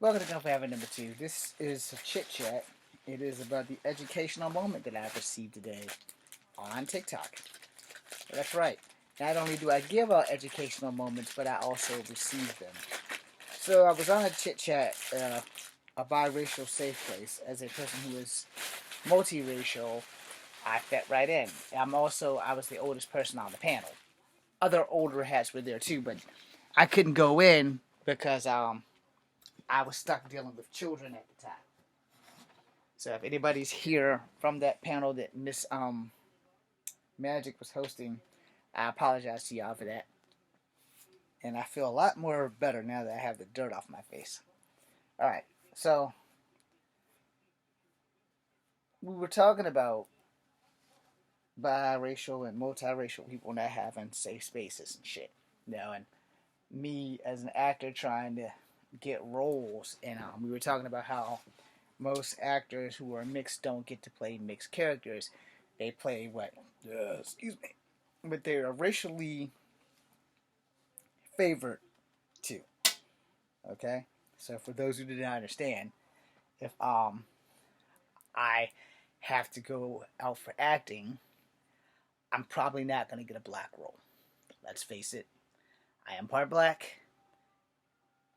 Welcome to Coffee Hour number 2. This is Chit Chat. It is about the educational moment that I've received today on TikTok. That's right. Not only do I give out educational moments, but I also receive them. So I was on a Chit Chat, a biracial safe place. As a person who is multiracial, I fit right in. I was the oldest person on the panel. Other older hats were there too, but I couldn't go in because I was stuck dealing with children at the time. So if anybody's here from that panel that Miss Magic was hosting, I apologize to y'all for that. And I feel a lot more better now that I have the dirt off my face. Alright, so we were talking about biracial and multiracial people not having safe spaces and shit. And me as an actor trying to get roles, and we were talking about how most actors who are mixed don't get to play mixed characters. They play what? Excuse me. But they are racially favored too. Okay? So for those who did not understand, if I have to go out for acting, I'm probably not going to get a black role. Let's face it. I am part black.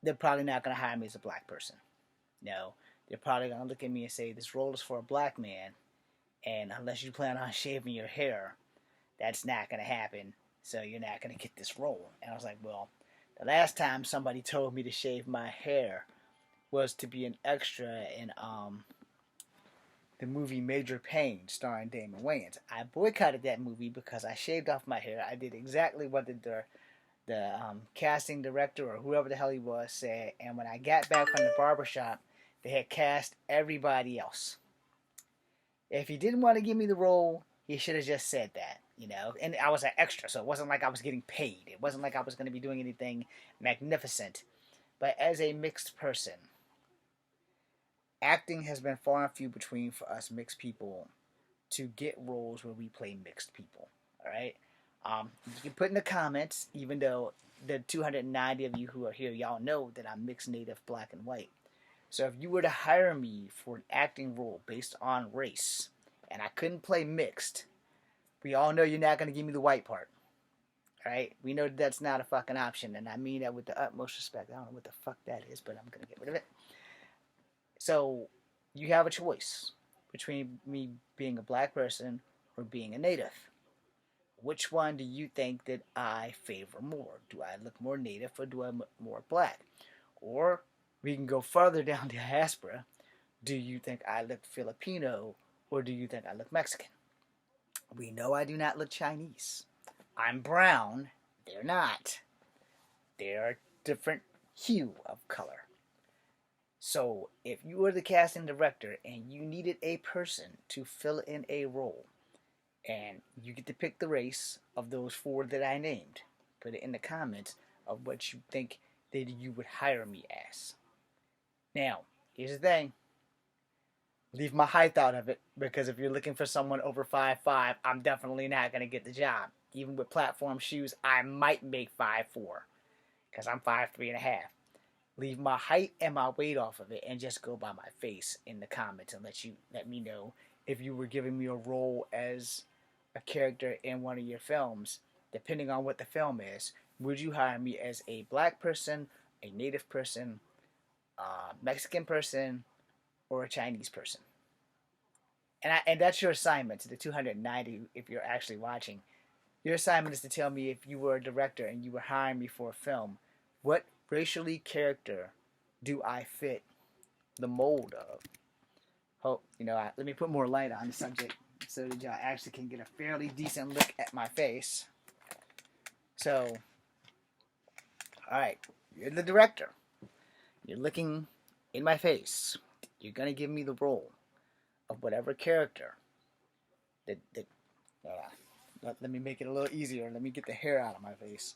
They're probably not going to hire me as a black person. No. They're probably going to look at me and say, this role is for a black man, and unless you plan on shaving your hair, that's not going to happen, so you're not going to get this role. And I was like, well, the last time somebody told me to shave my hair was to be an extra in the movie Major Payne starring Damon Wayans. I boycotted that movie because I shaved off my hair. I did exactly what the casting director or whoever the hell he was said, and when I got back from the barbershop, they had cast everybody else. If he didn't want to give me the role, he should have just said that, And I was an extra, so it wasn't like I was getting paid. It wasn't like I was going to be doing anything magnificent. But as a mixed person, acting has been far and few between for us mixed people to get roles where we play mixed people. All right? You can put in the comments, even though the 290 of you who are here, y'all know that I'm mixed, native, black, and white. So if you were to hire me for an acting role based on race, and I couldn't play mixed, we all know you're not going to give me the white part. Right? We know that's not a fucking option, and I mean that with the utmost respect. I don't know what the fuck that is, but I'm going to get rid of it. So you have a choice between me being a black person or being a native. Which one do you think that I favor more? Do I look more native or do I look more black? Or we can go further down diaspora. Do you think I look Filipino or do you think I look Mexican? We know I do not look Chinese. I'm brown. They're not. They're a different hue of color. So if you were the casting director and you needed a person to fill in a role, and you get to pick the race of those 4 that I named, put it in the comments of what you think that you would hire me as. Now, here's the thing. Leave my height out of it, because if you're looking for someone over 5'5", I'm definitely not going to get the job. Even with platform shoes, I might make 5'4", because I'm 5'3.5". Leave my height and my weight off of it, and just go by my face in the comments, and let me know if you were giving me a role as a character in one of your films. Depending on what the film is, would you hire me as a black person, a native person, a Mexican person, or a Chinese person? And that's your assignment to the 290 if you're actually watching. Your assignment is to tell me, if you were a director and you were hiring me for a film, what racially character do I fit the mold of? Let me put more light on the subject so that y'all actually can get a fairly decent look at my face. So, alright, you're the director. You're looking in my face. You're going to give me the role of whatever character let me make it a little easier. Let me get the hair out of my face.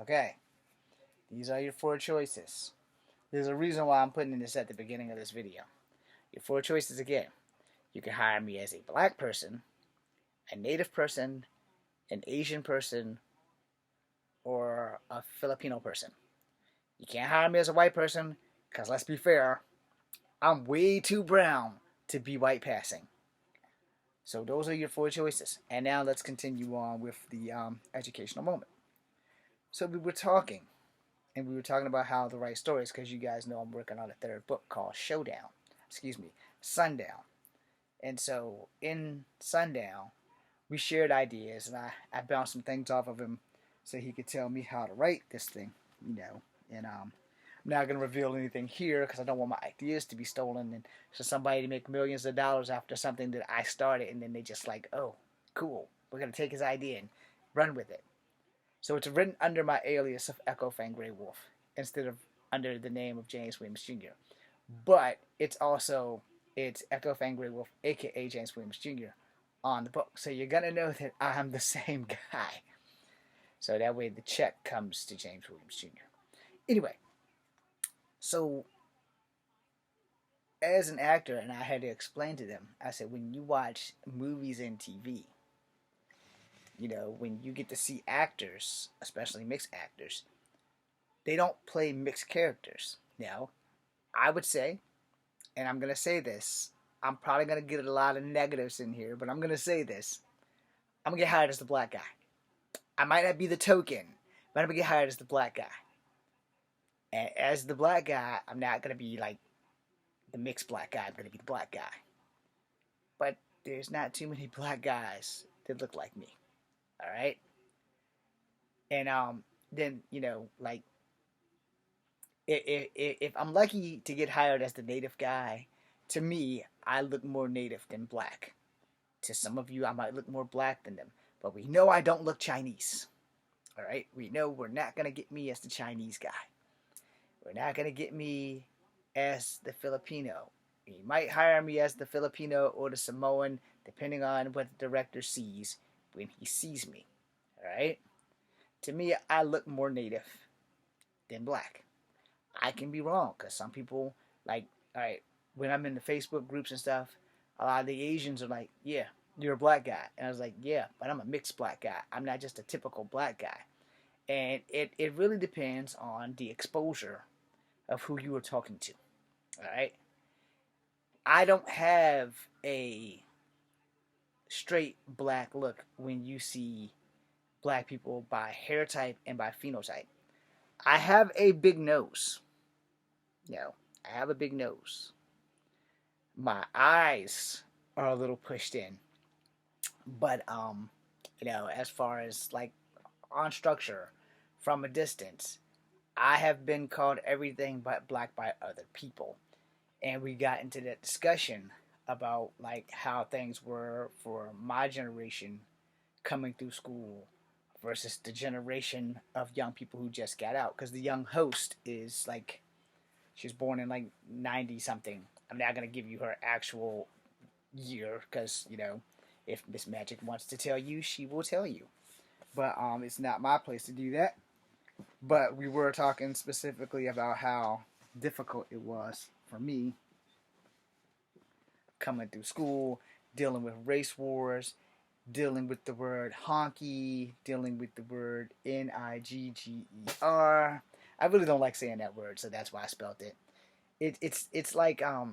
Okay. These are your 4 choices. There's a reason why I'm putting this at the beginning of this video. Your 4 choices again. You can hire me as a black person, a native person, an Asian person, or a Filipino person. You can't hire me as a white person, because let's be fair, I'm way too brown to be white passing. So those are your four choices. And now let's continue on with the educational moment. So we were talking, and we were talking about how to write stories, because you guys know I'm working on a third book called Sundown. And so in Sundown, we shared ideas, and I bounced some things off of him so he could tell me how to write this thing, you know. And I'm not going to reveal anything here because I don't want my ideas to be stolen and for somebody to make millions of dollars after something that I started, and then they just like, oh, cool, we're going to take his idea and run with it. So it's written under my alias of Echo Fang Grey Wolf instead of under the name of James Williams Jr. But it's Echo Fang Grey Wolf, aka James Williams Jr. on the book. So you're gonna know that I'm the same guy. So that way the check comes to James Williams Jr. Anyway, so as an actor, and I had to explain to them, I said, when you watch movies and TV, when you get to see actors, especially mixed actors, they don't play mixed characters. Now, I would say, and I'm going to say this, I'm probably going to get a lot of negatives in here, but I'm going to say this. I'm going to get hired as the black guy. I might not be the token, but I'm going to get hired as the black guy. And as the black guy, I'm not going to be like the mixed black guy. I'm going to be the black guy. But there's not too many black guys that look like me. All right? And then, like, if I'm lucky to get hired as the native guy, to me, I look more native than black. To some of you, I might look more black than them. But we know I don't look Chinese. All right? We know we're not going to get me as the Chinese guy. We're not going to get me as the Filipino. He might hire me as the Filipino or the Samoan, depending on what the director sees when he sees me. All right? To me, I look more native than black. I can be wrong, because some people, like, all right, when I'm in the Facebook groups and stuff, a lot of the Asians are like, yeah, you're a black guy. And I was like, yeah, but I'm a mixed black guy. I'm not just a typical black guy. And it really depends on the exposure of who you are talking to. All right? I don't have a straight black look when you see black people by hair type and by phenotype. I have a big nose. I have a big nose. My eyes are a little pushed in. But as far as like on structure from a distance, I have been called everything but black by other people. And we got into that discussion about like how things were for my generation coming through school versus the generation of young people who just got out. Because the young host is like, she was born in like 90 something. I'm not going to give you her actual year because, if Miss Magic wants to tell you, she will tell you. But it's not my place to do that. But we were talking specifically about how difficult it was for me coming through school, dealing with race wars, dealing with the word honky, dealing with the word Nigger. I really don't like saying that word, so that's why I spelled it. It's like I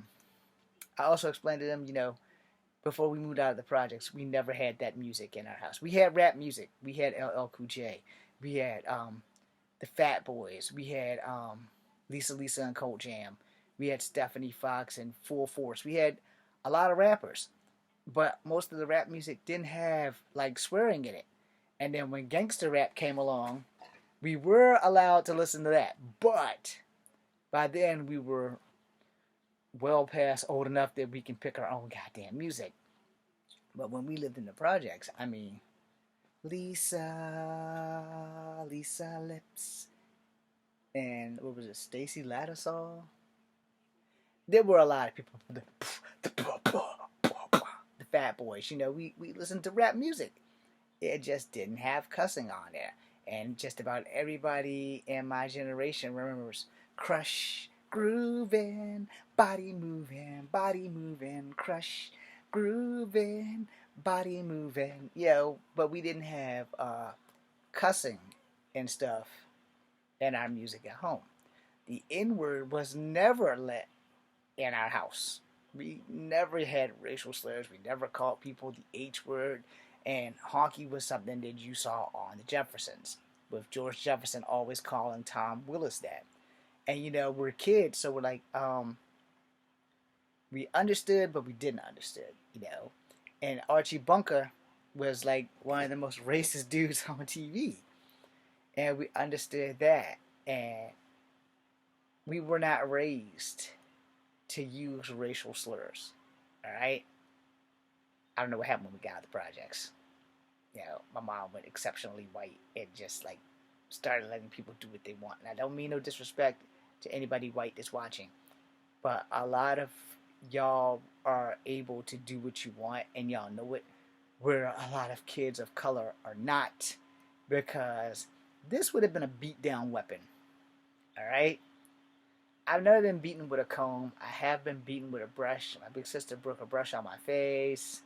also explained to them, before we moved out of the projects, we never had that music in our house. We had rap music. We had LL Cool J. We had the Fat Boys. We had Lisa and Colt Jam. We had Stephanie Fox and Full Force. We had a lot of rappers, but most of the rap music didn't have like swearing in it. And then when gangster rap came along, we were allowed to listen to that. But by then we were well past old enough that we can pick our own goddamn music. But when we lived in the projects, I mean, Lisa Lips, and what was it, Stacy Lattisaw? There were a lot of people, the Fat Boys, we listened to rap music. It just didn't have cussing on there. And just about everybody in my generation remembers Crush, grooving, body moving, crush, grooving, body moving. But we didn't have cussing and stuff in our music at home. The N word was never let in our house. We never had racial slurs. We never called people the H word. And honky was something that you saw on the Jeffersons, with George Jefferson always calling Tom Willis that. And we're kids, so we're like, we understood, but we didn't understood. And Archie Bunker was like one of the most racist dudes on TV, and we understood that, and we were not raised to use racial slurs. All right, I don't know what happened when we got out of the projects. My mom went exceptionally white and just like started letting people do what they want. And I don't mean no disrespect to anybody white that's watching, but a lot of y'all are able to do what you want and y'all know it, where a lot of kids of color are not, because this would have been a beat down weapon. All right, I've never been beaten with a comb. I have been beaten with a brush. My big sister broke a brush on my face.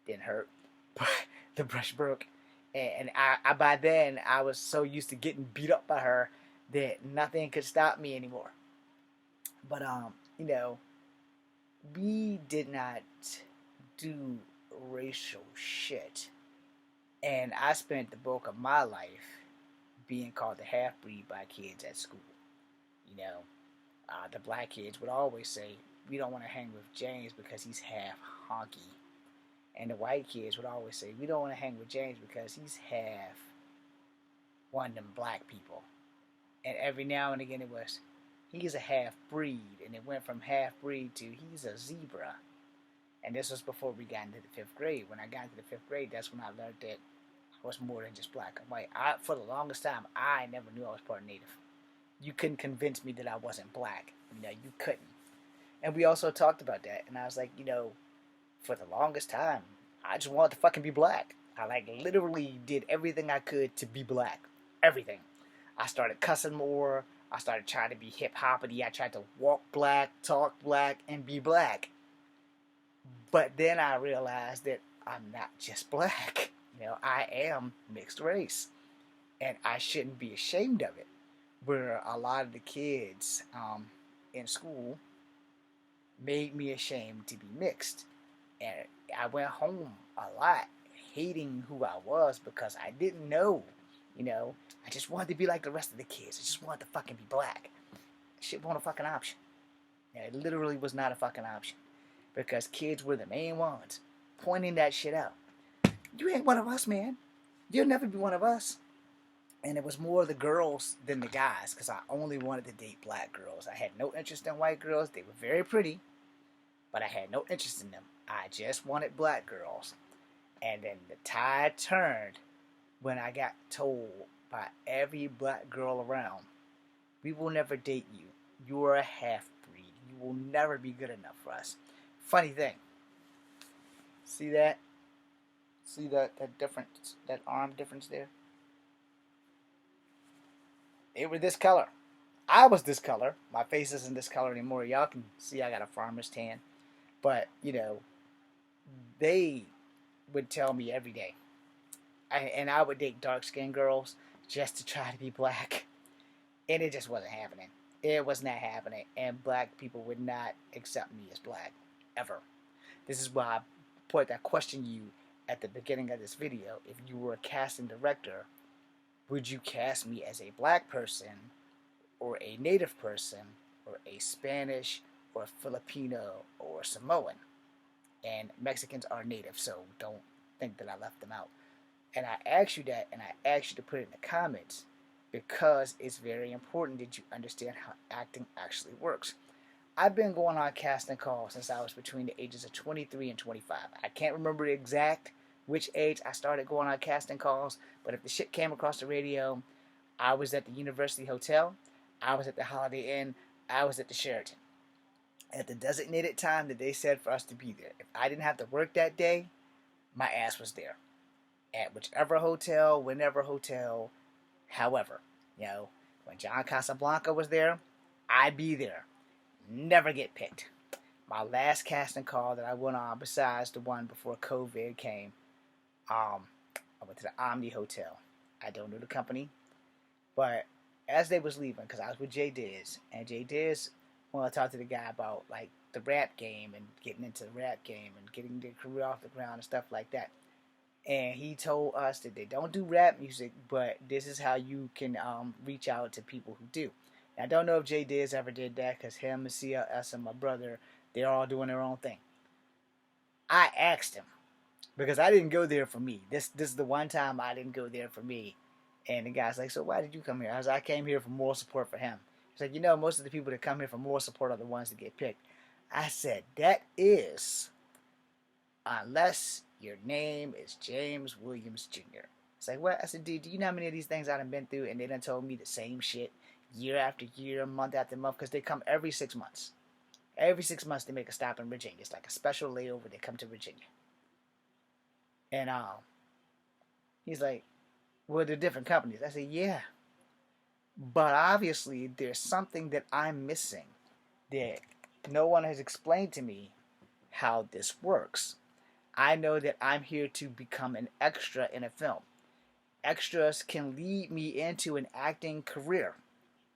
Didn't hurt, but the brush broke. And I by then I was so used to getting beat up by her that nothing could stop me anymore. But you know, we did not do racial shit. And I spent the bulk of my life being called the half breed by kids at school. You know, the black kids would always say, we don't want to hang with James because he's half honky. And the white kids would always say, we don't want to hang with James because he's half one of them black people. And every now and again it was, he's a half breed. And it went from half breed to he's a zebra. And this was before we got into the fifth grade. When I got into the fifth grade, that's when I learned that I was more than just black and white. For the longest time, I never knew I was part Native. You couldn't convince me that I wasn't black. You couldn't. And we also talked about that. And I was like, for the longest time, I just wanted to fucking be black. I literally did everything I could to be black. Everything. I started cussing more. I started trying to be hip hoppity. I tried to walk black, talk black, and be black. But then I realized that I'm not just black. I am mixed race. And I shouldn't be ashamed of it. Where a lot of the kids in school made me ashamed to be mixed. And I went home a lot hating who I was because I didn't know. I just wanted to be like the rest of the kids. I just wanted to fucking be black. Shit wasn't a fucking option. It literally was not a fucking option. Because kids were the main ones pointing that shit out. You ain't one of us, man. You'll never be one of us. And it was more the girls than the guys because I only wanted to date black girls. I had no interest in white girls. They were very pretty, but I had no interest in them. I just wanted black girls. And then the tide turned when I got told by every black girl around, we will never date you. You are a half-breed. You will never be good enough for us. Funny thing. See that? See that difference, that arm difference there? They were this color. I was this color. My face isn't this color anymore. Y'all can see I got a farmer's tan. But, they would tell me every day. And I would date dark-skinned girls just to try to be black. And it just wasn't happening. It was not happening. And black people would not accept me as black. Ever. This is why I put that question you at the beginning of this video. If you were a casting director, would you cast me as a black person or a native person or a Spanish or Filipino or Samoan? And Mexicans are native, so don't think that I left them out. And I asked you that, and I asked you to put it in the comments because it's very important that you understand how acting actually works. I've been going on casting calls since I was between the ages of 23 and 25. I can't remember the exact which age I started going on casting calls, but if the shit came across the radio, I was at the University Hotel, I was at the Holiday Inn, I was at the Sheraton. At the designated time that they said for us to be there. If I didn't have to work that day, my ass was there. At whichever hotel, whenever hotel, however. When John Casablanca was there, I'd be there. Never get picked. My last casting call that I went on, besides the one before COVID came, I went to the Omni Hotel. I don't know the company, but as they was leaving, because I was with Jay Diz, and Jay Diz wanted to talk to the guy about like the rap game and getting into the rap game and getting their career off the ground and stuff like that. And he told us that they don't do rap music, but this is how you can reach out to people who do. And I don't know if Jay Diz ever did that because him and CLS and my brother, they're all doing their own thing. I asked him because I didn't go there for me. This is the one time I didn't go there for me. And the guy's like, "So why did you come here?" I came here for moral support for him. He's like, most of the people that come here for moral support are the ones that get picked. I said, that is, unless your name is James Williams Jr. It's like, what? I said, dude, do you know how many of these things I done been through? And they done told me the same shit year after year, month after month, because they come every 6 months. Every 6 months they make a stop in Virginia. It's like a special layover. They come to Virginia. And he's like, well, they're different companies. I said, yeah. But obviously there's something that I'm missing that no one has explained to me how this works. I know that I'm here to become an extra in a film. Extras can lead me into an acting career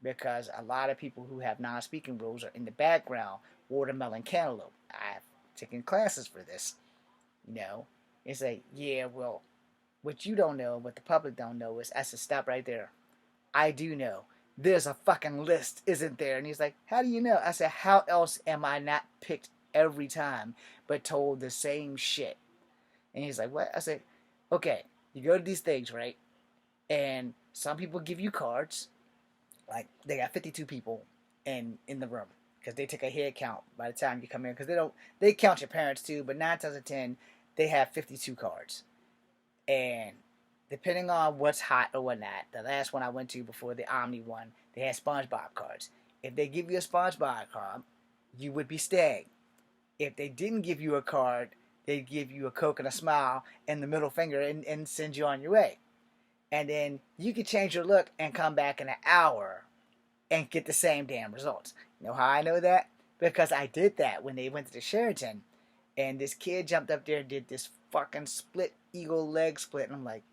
because a lot of people who have non-speaking roles are in the background. Watermelon Cantaloupe. I've taken classes for this. You know, it's like, yeah, well, what you don't know, what the public don't know is, I said, stop right there. I do know. There's a fucking list, isn't there? And he's like, how do you know? I said, how else am I not picked every time but told the same shit? And he's like, what? I said, okay, you go to these things, right? And some people give you cards. Like, they got 52 people in the room because they take a head count by the time you come in. Because they count your parents too, but 9 times out of 10, they have 52 cards. And depending on what's hot or whatnot, the last one I went to before the Omni one, they had SpongeBob cards. If they give you a SpongeBob card, you would be staying. If they didn't give you a card, they'd give you a Coke and a smile and the middle finger and send you on your way. And then you could change your look and come back in an hour and get the same damn results. You know how I know that? Because I did that when they went to the Sheraton. And this kid jumped up there and did this fucking split eagle leg split. And I'm like,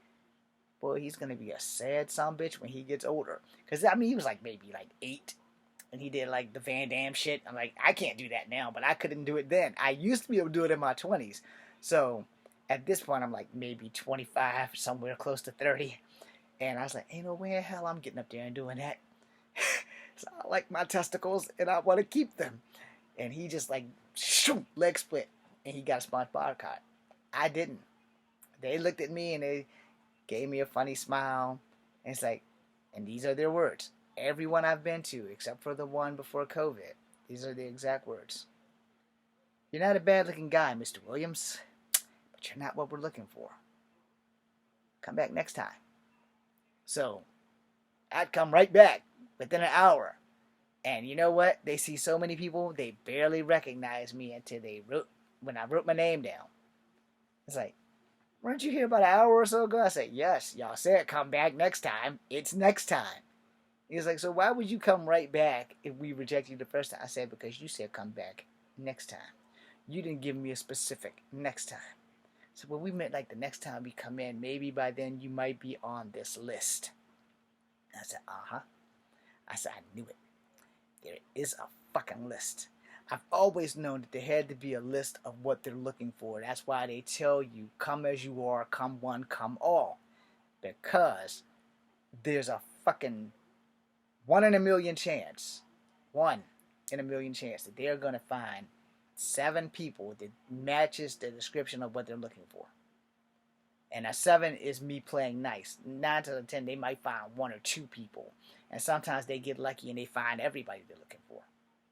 boy, he's going to be a sad sumbitch when he gets older. Because, I mean, he was like maybe like 8. And he did like the Van Damme shit. I'm like, I can't do that now, but I couldn't do it then. I used to be able to do it in my 20s. So at this point, I'm like maybe 25, somewhere close to 30. And I was like, ain't no way in hell I'm getting up there and doing that. So I like my testicles and I want to keep them. And he just like, shoot, leg split. And he got a SpongeBob card. I didn't. They looked at me and they gave me a funny smile. And it's like, and these are their words. Everyone I've been to, except for the one before COVID, these are the exact words. You're not a bad-looking guy, Mr. Williams, but you're not what we're looking for. Come back next time. So, I'd come right back within an hour. And you know what? They see so many people, they barely recognize me until when I wrote my name down. It's like, weren't you here about an hour or so ago? I said, yes, y'all said come back next time. It's next time. He's like, so why would you come right back if we rejected you the first time? I said, because you said come back next time. You didn't give me a specific next time. So well, we meant like the next time we come in, maybe by then you might be on this list. And I said, uh-huh. I said, I knew it. There is a fucking list. I've always known that there had to be a list of what they're looking for. That's why they tell you, come as you are, come one, come all. Because there's a fucking 1 in a million chance, 1 in a million chance that they're going to find 7 people that matches the description of what they're looking for. And a 7 is me playing nice. 9 to 10, they might find 1 or 2 people. And sometimes they get lucky and they find everybody they're looking for.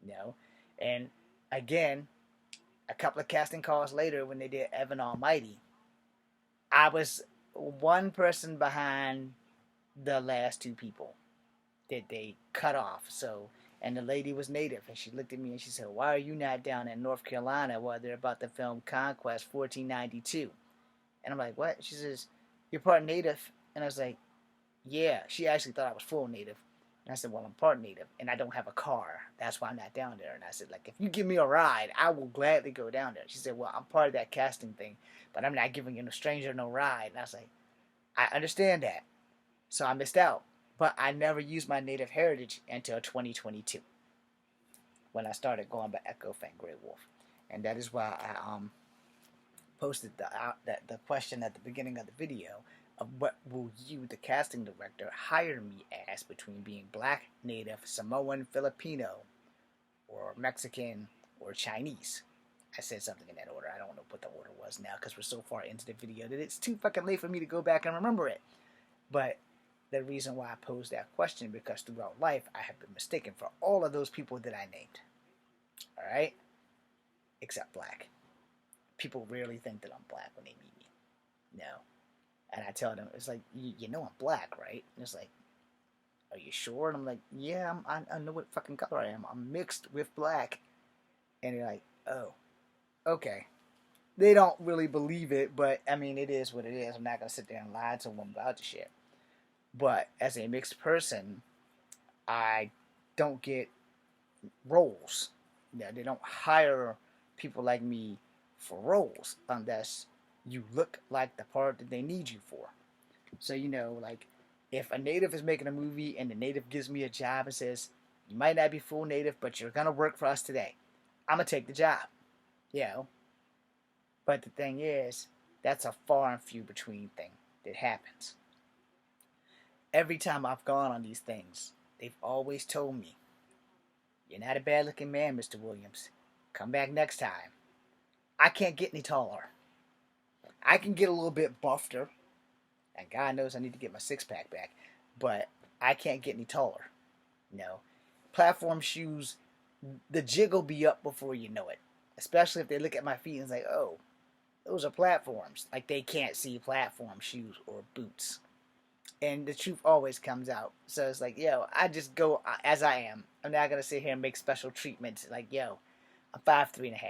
You know? And again, a couple of casting calls later when they did Evan Almighty, I was 1 person behind the last 2 people that they cut off. So, and the lady was native, and she looked at me and she said, why are you not down in North Carolina while they're about to film Conquest 1492? And I'm like, what? She says, you're part native. And I was like, yeah. She actually thought I was full native. And I said, well, I'm part native, and I don't have a car. That's why I'm not down there. And I said, like, if you give me a ride, I will gladly go down there. She said, well, I'm part of that casting thing, but I'm not giving you no stranger no ride. And I was like, I understand that. So I missed out. But I never used my native heritage until 2022 when I started going by Echo Fang Grey Wolf. And that is why I posted the question at the beginning of the video of what will you, the casting director, hire me as between being black, native, Samoan, Filipino, or Mexican, or Chinese. I said something in that order. I don't know what the order was now because we're so far into the video that it's too fucking late for me to go back and remember it. But the reason why I posed that question because throughout life I have been mistaken for all of those people that I named. Alright? Except black. People rarely think that I'm black when they meet me. No. And I tell them, it's like, you know I'm black, right? And it's like, are you sure? And I'm like, yeah, I know what fucking color I am. I'm mixed with black. And they're like, oh, okay. They don't really believe it, but I mean, it is what it is. I'm not going to sit there and lie to them about the shit. But as a mixed person, I don't get roles. You know, they don't hire people like me for roles unless you look like the part that they need you for. So, you know, like, if a native is making a movie and the native gives me a job and says, you might not be full native, but you're going to work for us today, I'm going to take the job. You know? But the thing is, that's a far and few between thing that happens. Every time I've gone on these things, they've always told me, you're not a bad looking man, Mr. Williams. Come back next time. I can't get any taller. I can get a little bit buffer. And God knows I need to get my six-pack back. But I can't get any taller. You know, platform shoes, the jig will be up before you know it. Especially if they look at my feet and say, oh, those are platforms. Like they can't see platform shoes or boots. And the truth always comes out. So it's like, yo, I just go as I am. I'm not going to sit here and make special treatments. Like, yo, I'm 5'3.5".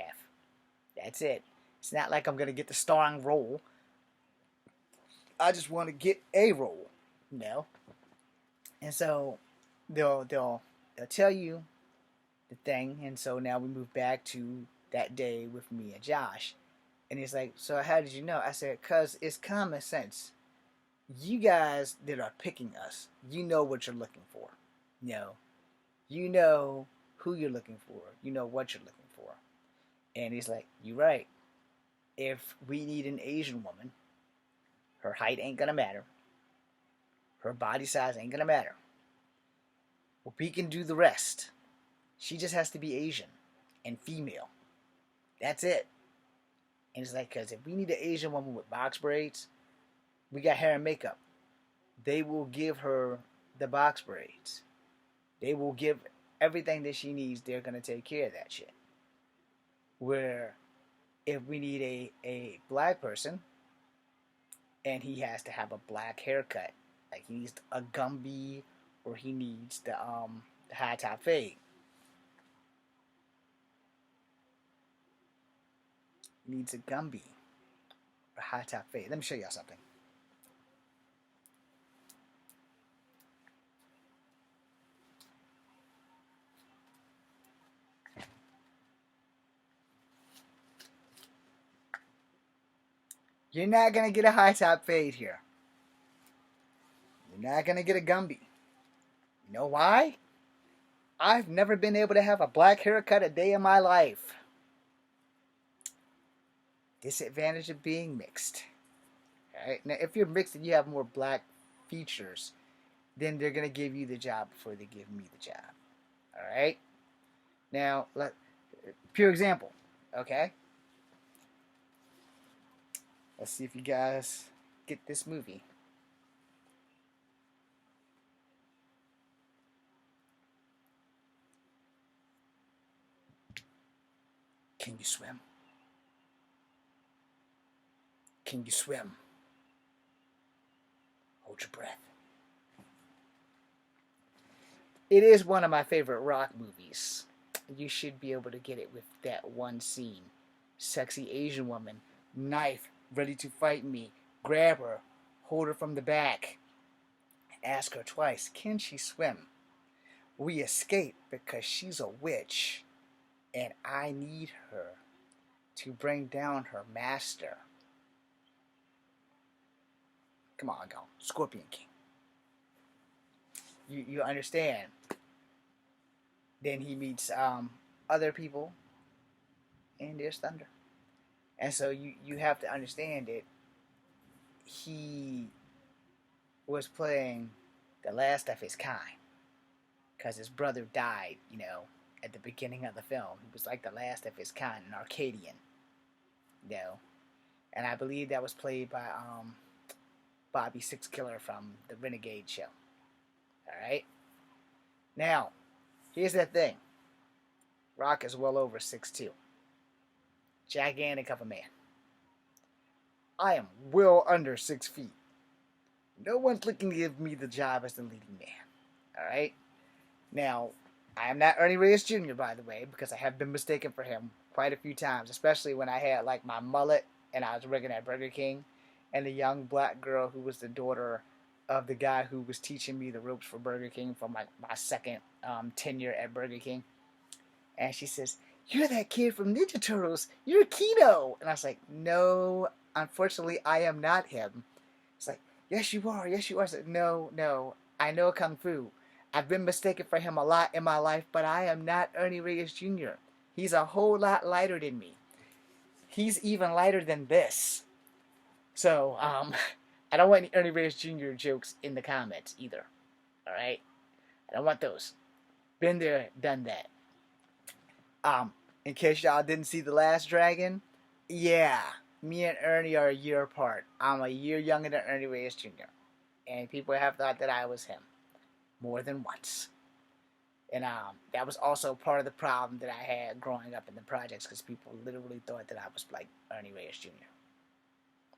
That's it. It's not like I'm going to get the starring role. I just want to get a role, you know? And so they'll tell you the thing. And so now we move back to that day with me and Josh. And he's like, so how did you know? I said, because it's common sense. You guys that are picking us, you know what you're looking for. You know who you're looking for. You know what you're looking for. And he's like, you're right. If we need an Asian woman, her height ain't gonna matter. Her body size ain't gonna matter. Well, we can do the rest. She just has to be Asian and female. That's it. And it's like, because if we need an Asian woman with box braids, we got hair and makeup. They will give her the box braids. They will give everything that she needs. They're going to take care of that shit. Where if we need a black person and he has to have a black haircut, like he needs a Gumby or he needs the high top fade. He needs a Gumby or high top fade. Let me show y'all something. You're not going to get a high top fade here. You're not going to get a Gumby. You know why? I've never been able to have a black haircut a day in my life. Disadvantage of being mixed. Alright? Now, if you're mixed and you have more black features, then they're going to give you the job before they give me the job. Alright? Now, pure example. Okay? Let's see if you guys get this movie. Can you swim? Can you swim? Hold your breath. It is one of my favorite rock movies. You should be able to get it with that one scene. Sexy Asian woman, knife, ready to fight me. Grab her, hold her from the back. Ask her twice, can she swim? We escape because she's a witch, and I need her to bring down her master. Come on, go. Scorpion King. you understand. Then he meets other people, and there's thunder. And so you have to understand that he was playing the last of his kind because his brother died, at the beginning of the film. He was like the last of his kind, an Arcadian, you know. And I believe that was played by Bobby Sixkiller from the Renegade show. All right. Now, here's the thing. Rock is well over 6'2", gigantic of a man. I am well under 6 feet. No one's looking to give me the job as the leading man. All right. Now, I am not Ernie Reyes Jr., by the way, because I have been mistaken for him quite a few times, especially when I had like my mullet and I was working at Burger King, and the young black girl who was the daughter of the guy who was teaching me the ropes for Burger King for my second tenure at Burger King. And she says, "You're that kid from Ninja Turtles. You're Kino." And I was like, "No, unfortunately, I am not him." It's like, "Yes, you are. Yes, you are." I said, "No. I know Kung Fu. I've been mistaken for him a lot in my life, but I am not Ernie Reyes Jr. He's a whole lot lighter than me. He's even lighter than this." So, I don't want any Ernie Reyes Jr. jokes in the comments either. All right? I don't want those. Been there, done that. In case y'all didn't see The Last Dragon, yeah, me and Ernie are a year apart. I'm a year younger than Ernie Reyes Jr. And people have thought that I was him more than once. And that was also part of the problem that I had growing up in the projects, because people literally thought that I was like Ernie Reyes Jr.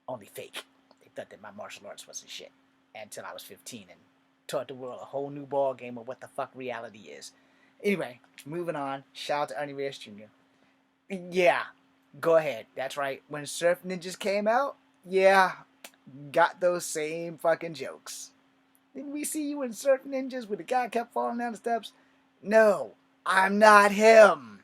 Only fake. They thought that my martial arts wasn't shit until I was 15 and taught the world a whole new ball game of what the fuck reality is. Anyway, moving on. Shout out to Ernie Reyes Jr. Yeah, go ahead. That's right. When Surf Ninjas came out, yeah, got those same fucking jokes. Didn't we see you in Surf Ninjas where the guy kept falling down the steps? No, I'm not him.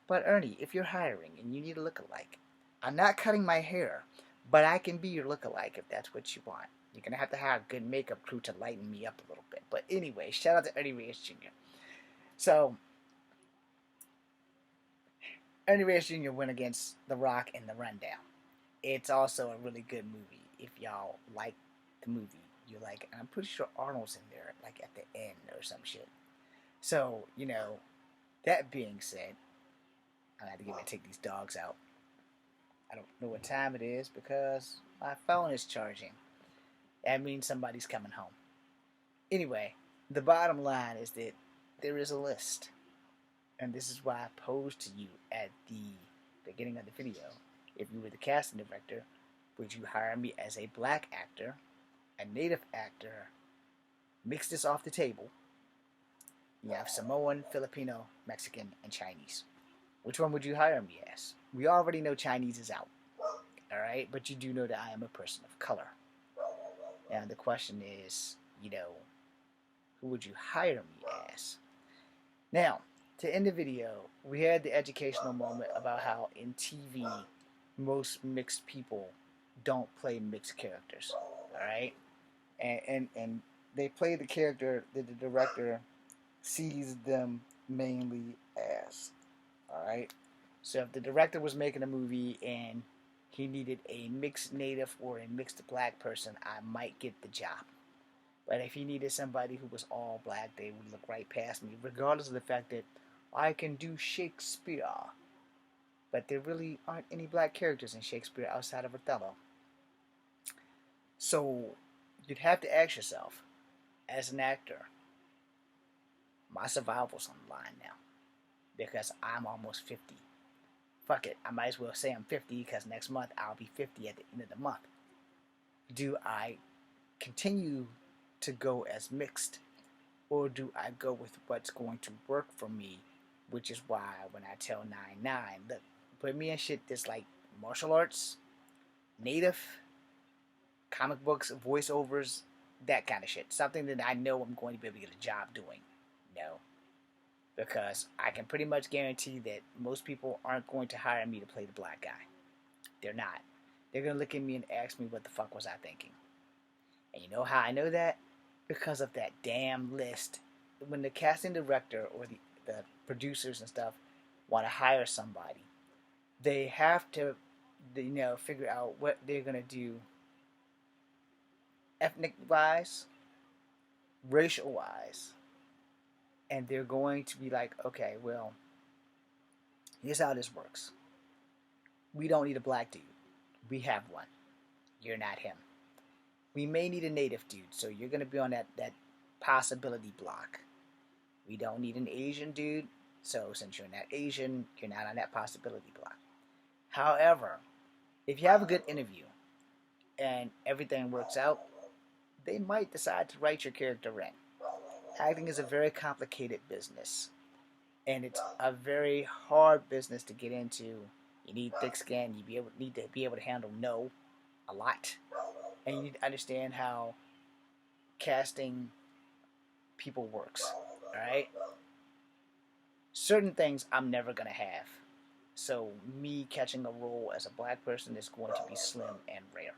But Ernie, if you're hiring and you need a lookalike, I'm not cutting my hair, but I can be your lookalike if that's what you want. You're going to have a good makeup crew to lighten me up a little bit. But anyway, shout out to Ernie Reyes Jr. So, Ernie Reyes Jr. went against The Rock in The Rundown. It's also a really good movie. If y'all like the movie, you like it. And I'm pretty sure Arnold's in there, like at the end or some shit. So, that being said, I had to get to take these dogs out. I don't know what time it is because my phone is charging. That means somebody's coming home. Anyway, the bottom line is that there is a list. And this is why I posed to you at the beginning of the video. If you were the casting director, would you hire me as a black actor, a native actor, mix this off the table? You have Samoan, Filipino, Mexican, and Chinese. Which one would you hire me as? We already know Chinese is out. Alright? But you do know that I am a person of color. Now the question is, who would you hire me as? Now, to end the video, we had the educational moment about how in TV, most mixed people don't play mixed characters. Alright? And they play the character that the director sees them mainly as. Alright? So if the director was making a movie and he needed a mixed native or a mixed black person, I might get the job. But if he needed somebody who was all black, they would look right past me, regardless of the fact that I can do Shakespeare. But there really aren't any black characters in Shakespeare outside of Othello. So you'd have to ask yourself, as an actor, my survival's on the line now. Because I'm almost 50. Fuck it, I might as well say I'm 50 because next month I'll be 50 at the end of the month. Do I continue to go as mixed, or do I go with what's going to work for me? Which is why when I tell 9-9, look, put me in shit that's like martial arts, native, comic books, voiceovers, that kind of shit. Something that I know I'm going to be able to get a job doing. Because I can pretty much guarantee that most people aren't going to hire me to play the black guy. They're not. They're going to look at me and ask me what the fuck was I thinking. And you know how I know that? because of that damn list. When the casting director or the producers and stuff want to hire somebody, they have to, figure out what they're gonna do, ethnic wise, racial wise, and they're going to be like, okay, well, here's how this works. We don't need a black dude. We have one. You're not him. We may need a native dude, so you're gonna be on that possibility block. We don't need an Asian dude, so since you're not Asian, you're not on that possibility block. However, if you have a good interview and everything works out, they might decide to write your character in. Acting is a very complicated business, and it's a very hard business to get into. You need thick skin. Need to be able to handle no a lot, and you need to understand how casting people works. All right, certain things I'm never gonna have. So me catching a role as a black person is going to be slim and rare.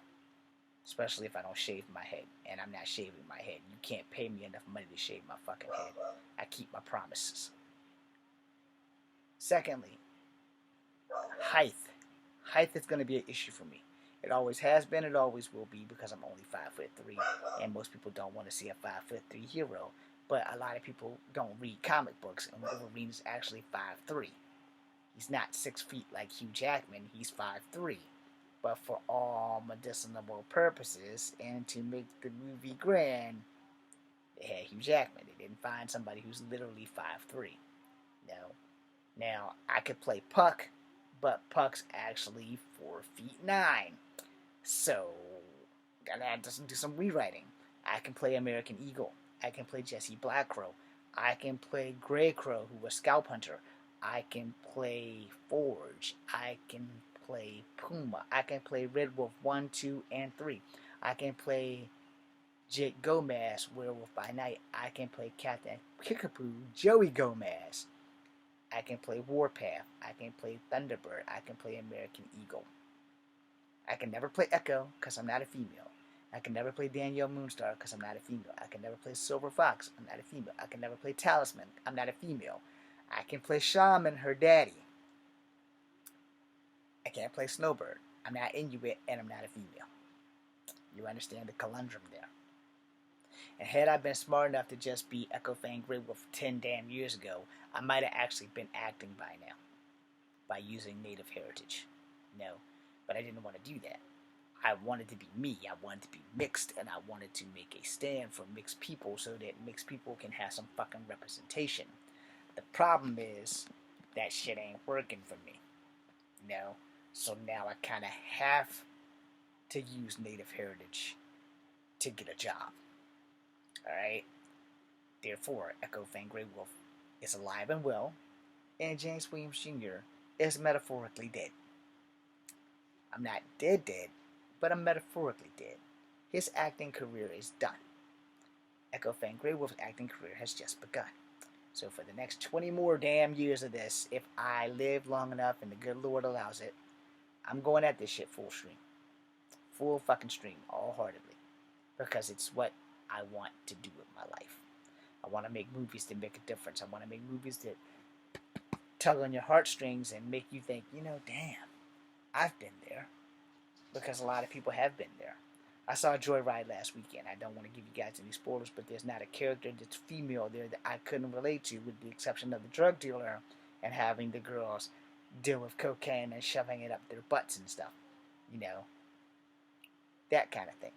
Especially if I don't shave my head. And I'm not shaving my head. You can't pay me enough money to shave my fucking head. I keep my promises. Secondly, height. Height is going to be an issue for me. It always has been, it always will be, because I'm only 5'3", and most people don't want to see a 5'3" hero. But a lot of people don't read comic books, and Wolverine is actually 5'3". He's not 6 feet like Hugh Jackman, he's 5'3". But for all medicinal purposes, and to make the movie grand, they had Hugh Jackman. They didn't find somebody who's literally 5'3". No. Now, I could play Puck, but Puck's actually 4'9". So, gotta have to do some rewriting. I can play American Eagle. I can play Jesse Blackcrow. I can play Grey Crow, who was Scalp Hunter. I can play Forge. I can play Puma. I can play Red Wolf 1, 2, and 3. I can play Jake Gomez, Werewolf by Night. I can play Captain Kickapoo, Joey Gomez. I can play Warpath. I can play Thunderbird. I can play American Eagle. I can never play Echo because I'm not a female. I can never play Danielle Moonstar because I'm not a female. I can never play Silver Fox. I'm not a female. I can never play Talisman. I'm not a female. I can play Shaman, her daddy. I can't play Snowbird. I'm not Inuit and I'm not a female. You understand the conundrum there. And had I been smart enough to just be Echo Fang Grey Wolf 10 damn years ago, I might have actually been acting by now. By using native heritage. No. But I didn't want to do that. I wanted to be me. I wanted to be mixed, and I wanted to make a stand for mixed people so that mixed people can have some fucking representation. The problem is that shit ain't working for me. So now I kind of have to use native heritage to get a job. Alright? Therefore, Echo Fang Grey Wolf is alive and well, and James Williams Jr. is metaphorically dead. I'm not dead, but I'm metaphorically dead. His acting career is done. Echo Fang Grey Wolf's acting career has just begun. So for the next 20 more damn years of this, if I live long enough and the good Lord allows it, I'm going at this shit full stream. Full fucking stream, all-heartedly. Because it's what I want to do with my life. I want to make movies that make a difference. I want to make movies that tug on your heartstrings and make you think, damn, I've been there. Because a lot of people have been there. I saw Joyride last weekend. I don't want to give you guys any spoilers, but there's not a character that's female there that I couldn't relate to, with the exception of the drug dealer and having the girls deal with cocaine and shoving it up their butts and stuff. That kind of thing.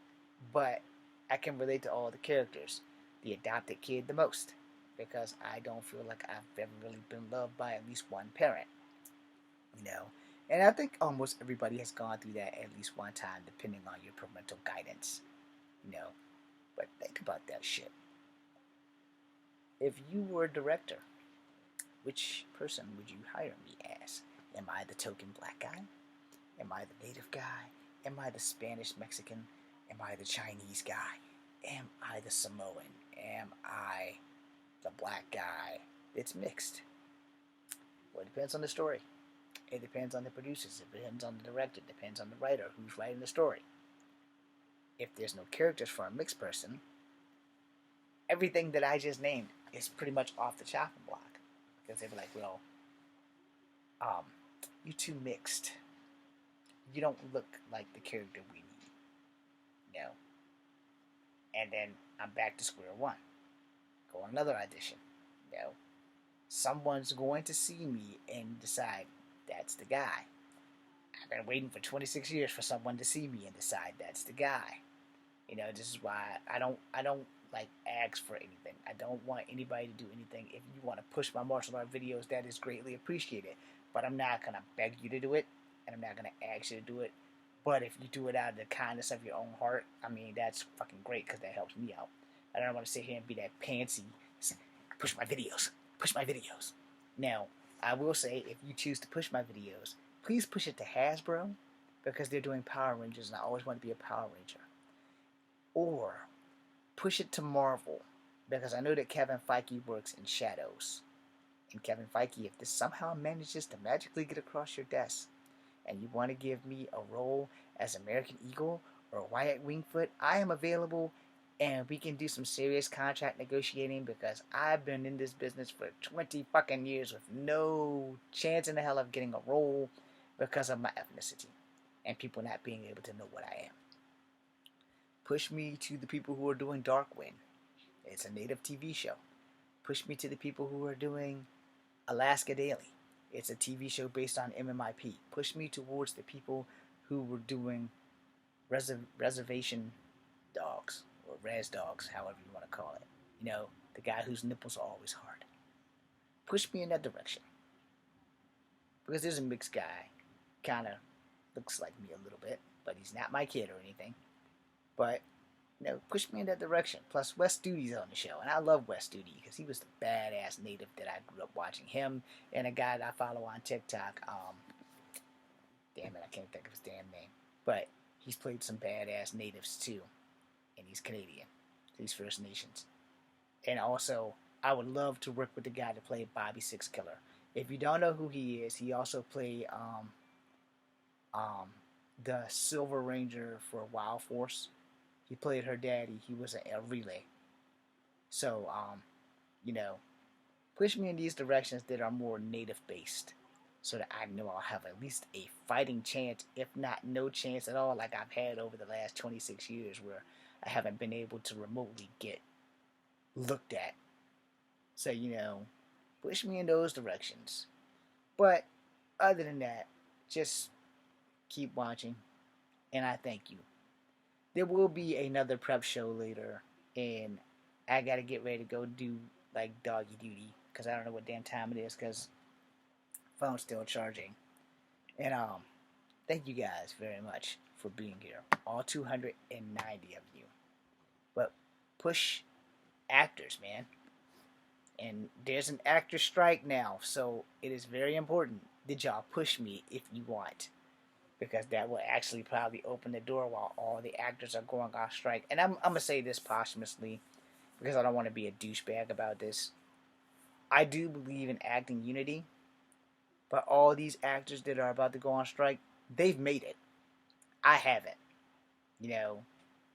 But I can relate to all the characters. The adopted kid the most. Because I don't feel like I've ever really been loved by at least one parent. And I think almost everybody has gone through that at least one time, depending on your parental guidance. But think about that shit. If you were a director, which person would you hire me as? Am I the token black guy? Am I the native guy? Am I the Spanish Mexican? Am I the Chinese guy? Am I the Samoan? Am I the black guy that's mixed? Well, it depends on the story. It depends on the producers. It depends on the director. It depends on the writer who's writing the story. If there's no characters for a mixed person, everything that I just named is pretty much off the chopping block. Because they were like, well, um, you too mixed. You don't look like the character we need. You know? And then I'm back to square one. Go on another audition. You know? Someone's going to see me and decide that's the guy. I've been waiting for 26 years for someone to see me and decide that's the guy. You know, this is why I don't like ask for anything. I don't want anybody to do anything. If you want to push my martial art videos, that is greatly appreciated. But I'm not gonna beg you to do it, and I'm not gonna ask you to do it. But if you do it out of the kindness of your own heart, I mean that's fucking great because that helps me out. I don't want to sit here and be that pantsy. Push my videos. Push my videos. Now, I will say if you choose to push my videos, please push it to Hasbro because they're doing Power Rangers, and I always want to be a Power Ranger. Or push it to Marvel because I know that Kevin Feige works in shadows. And Kevin Feige, if this somehow manages to magically get across your desk and you want to give me a role as American Eagle or Wyatt Wingfoot, I am available and we can do some serious contract negotiating because I've been in this business for 20 fucking years with no chance in the hell of getting a role because of my ethnicity and people not being able to know what I am. Push me to the people who are doing Darkwind. It's a native TV show. Push me to the people who are doing Alaska Daily. It's a TV show based on MMIP. Push me towards the people who were doing Reservation Dogs, or Res Dogs, however you want to call it. You know, the guy whose nipples are always hard. Push me in that direction. Because there's a mixed guy. Kind of looks like me a little bit, but he's not my kid or anything. But push me in that direction. Plus, Wes Studi's on the show, and I love Wes Studi because he was the badass native that I grew up watching. Him and a guy that I follow on TikTok. Damn it, I can't think of his damn name. But he's played some badass natives too, and he's Canadian. He's First Nations. And also, I would love to work with the guy that played Bobby Six Killer. If you don't know who he is, he also played the Silver Ranger for Wild Force. He played her daddy. He was a relay. So, push me in these directions that are more native based so that I know I'll have at least a fighting chance, if not no chance at all, like I've had over the last 26 years where I haven't been able to remotely get looked at. So, push me in those directions. But other than that, just keep watching, and I thank you. There will be another prep show later, and I gotta get ready to go do like doggy duty because I don't know what damn time it is because phone's still charging. And thank you guys very much for being here, all 290 of you. But push actors, man. And there's an actor strike now, so it is very important that y'all push me if you want. Because that will actually probably open the door while all the actors are going on strike. And I'm going to say this posthumously because I don't want to be a douchebag about this. I do believe in acting unity, but all these actors that are about to go on strike, they've made it. I haven't,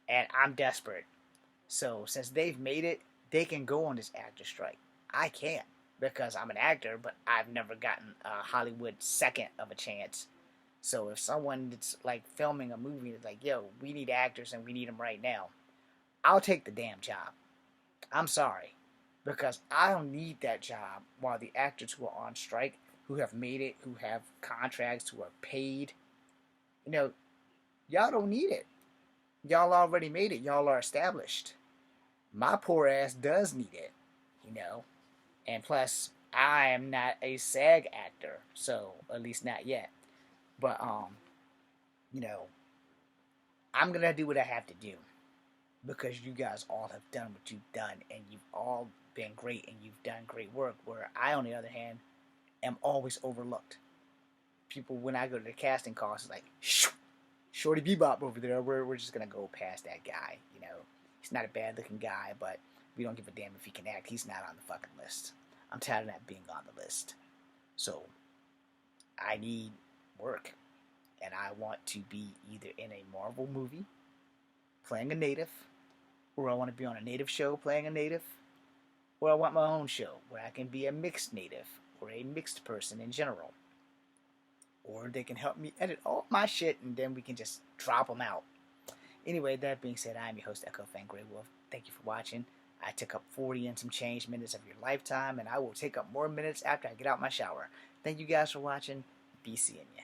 and I'm desperate. So since they've made it, they can go on this actor strike. I can't because I'm an actor, but I've never gotten a Hollywood second of a chance. So if someone that's like filming a movie is like, yo, we need actors and we need them right now, I'll take the damn job. I'm sorry. Because I don't need that job while the actors who are on strike, who have made it, who have contracts, who are paid, y'all don't need it. Y'all already made it. Y'all are established. My poor ass does need it, And plus, I am not a SAG actor, so at least not yet. But I'm gonna do what I have to do because you guys all have done what you've done, and you've all been great, and you've done great work. Where I, on the other hand, am always overlooked. People, when I go to the casting calls, it's like, Shorty Bebop over there. We're just gonna go past that guy. He's not a bad looking guy, but we don't give a damn if he can act. He's not on the fucking list. I'm tired of not being on the list. So I need work. And I want to be either in a Marvel movie, playing a native, Or I want to be on a native show playing a native. Or I want my own show where I can be a mixed native or a mixed person in general. Or they can help me edit all my shit and then we can just drop them out. Anyway, that being said, I'm your host, Echo Fan Grey Wolf. Thank you for watching. I took up 40 and some change minutes of your lifetime, and I will take up more minutes after I get out my shower. Thank you guys for watching. Be seeing ya.